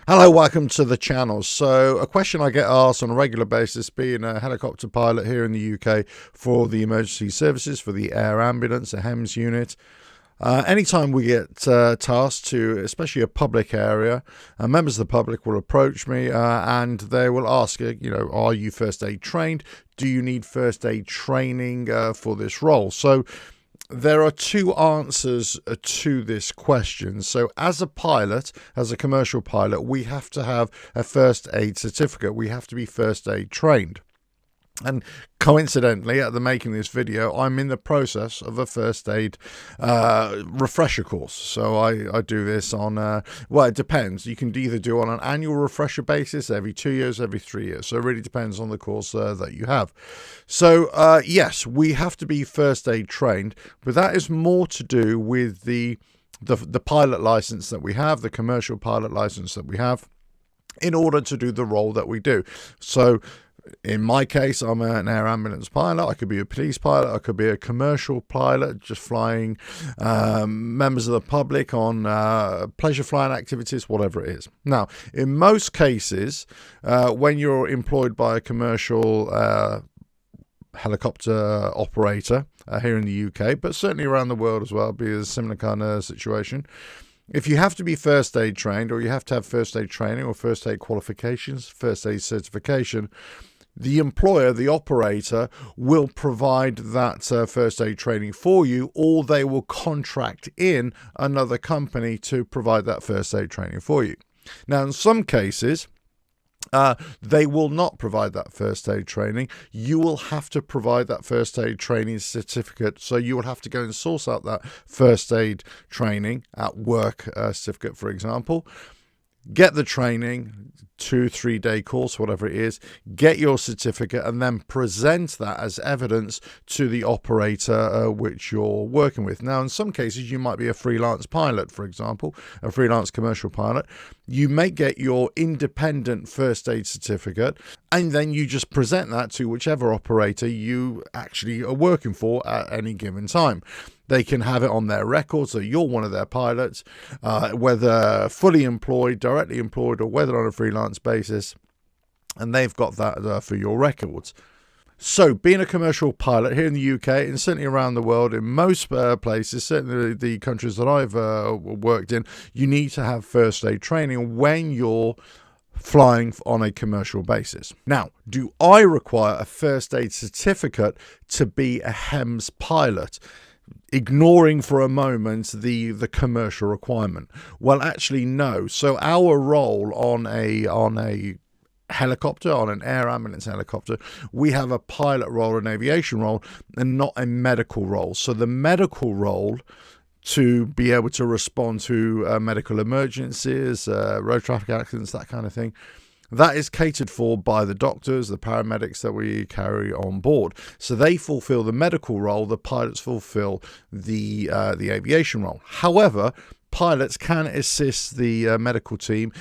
Hello, welcome to the channel. So a question I get asked on a regular basis, being a helicopter pilot here in the UK for the emergency services, for the air ambulance, a HEMS unit. Anytime we get tasked to, especially a public area, members of the public will approach me and they will ask, are you first aid trained? Do you need first aid training for this role? So there are two answers to this question. So as a pilot, as a commercial pilot, we have to have a first aid certificate. We have to be first aid trained. And coincidentally, at the making of this video, I'm in the process of a first aid refresher course. So I do this on, well, it depends. You can either do on an annual refresher basis, every 2 years, every 3 years. So it really depends on the course that you have. So yes, we have to be first aid trained, but that is more to do with the pilot license that we have, the commercial pilot license that we have, in order to do the role that we do. So in my case, I'm an air ambulance pilot. I could be a police pilot. I could be a commercial pilot, just flying members of the public on pleasure flying activities, whatever it is. Now, in most cases, when you're employed by a commercial helicopter operator here in the UK, but certainly around the world as well, be a similar kind of situation. If you have to be first aid trained, or you have to have first aid training or first aid qualifications, first aid certification, the employer, the operator, will provide that first aid training for you, or they will contract in another company to provide that first aid training for you. Now, in some cases, they will not provide that first aid training. You will have to provide that first aid training certificate. So you will have to go and source out that first aid training at work certificate, for example. Get the training, 2-3 day course, whatever it is, get your certificate, and then present that as evidence to the operator which you're working with. Now, in some cases, you might be a freelance pilot, for example, a freelance commercial pilot. You may get your independent first aid certificate, and then you just present that to whichever operator you actually are working for at any given time. They can have it on their records that you're one of their pilots, whether fully employed, directly employed, or whether on a freelance basis, and they've got that for your records. So being a commercial pilot here in the UK and certainly around the world, in most places, certainly the countries that I've worked in, you need to have first aid training when you're flying on a commercial basis. Now, do I require a first aid certificate to be a HEMS pilot? Ignoring for a moment the commercial requirement. Well, actually, no. So our role on a helicopter, on an air ambulance helicopter, we have a pilot role, an aviation role, and not a medical role. So the medical role, to be able to respond to medical emergencies, road traffic accidents, that kind of thing, that is catered for by the doctors, the paramedics that we carry on board. So they fulfill the medical role, the pilots fulfill the aviation role. However, pilots can assist the medical team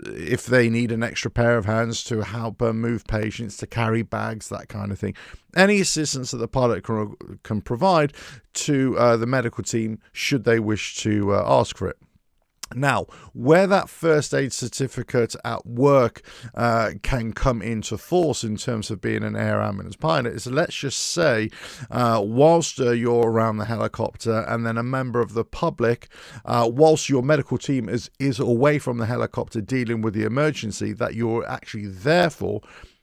if they need an extra pair of hands to help move patients, to carry bags, that kind of thing. Any assistance that the pilot can provide to the medical team should they wish to ask for it. Now, where that first aid certificate at work can come into force in terms of being an air ambulance pilot is, let's just say, whilst you're around the helicopter and then a member of the public, whilst your medical team is away from the helicopter dealing with the emergency that you're actually there for,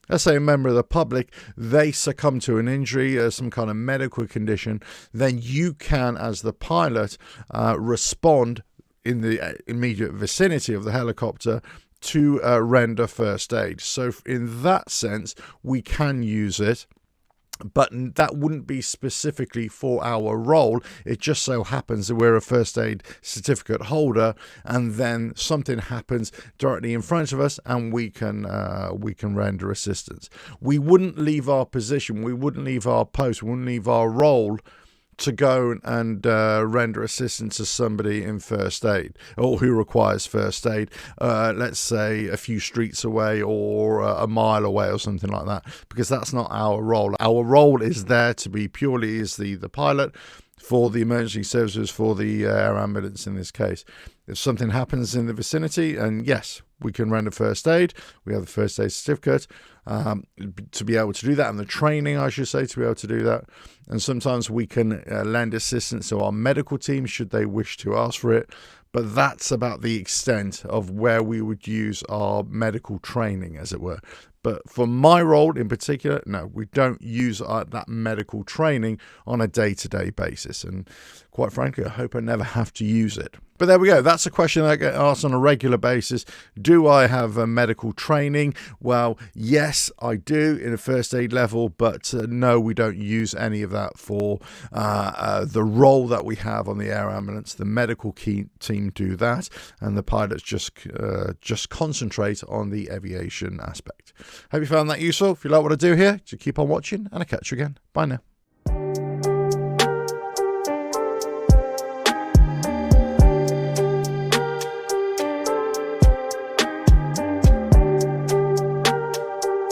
let's say a member of the public, they succumb to an injury, some kind of medical condition, then you can, as the pilot, respond in the immediate vicinity of the helicopter to render first aid. So in that sense, we can use it, but that wouldn't be specifically for our role. It just so happens that we're a first aid certificate holder, and then something happens directly in front of us, and we can render assistance. We wouldn't leave our position, we wouldn't leave our post, we wouldn't leave our role to go and render assistance to somebody in first aid, or who requires first aid, let's say a few streets away or a mile away or something like that, because that's not our role. Our role is there to be purely as the pilot, for the emergency services, for the air ambulance in this case. If something happens in the vicinity, and yes, we can render first aid. We have the first aid certificate to be able to do that, and the training, I should say, to be able to do that. And sometimes we can lend assistance to our medical team should they wish to ask for it. But that's about the extent of where we would use our medical training, as it were. But for my role in particular, no, we don't use that medical training on a day-to-day basis. And quite frankly, I hope I never have to use it. But there we go. That's a question I get asked on a regular basis. Do I have medical training? Well, yes, I do in a first aid level, but no, we don't use any of that for the role that we have on the air ambulance. The medical team do that, and the pilots just concentrate on the aviation aspect. Hope you found that useful. If you like what I do here, just keep on watching, and I'll catch you again. Bye now.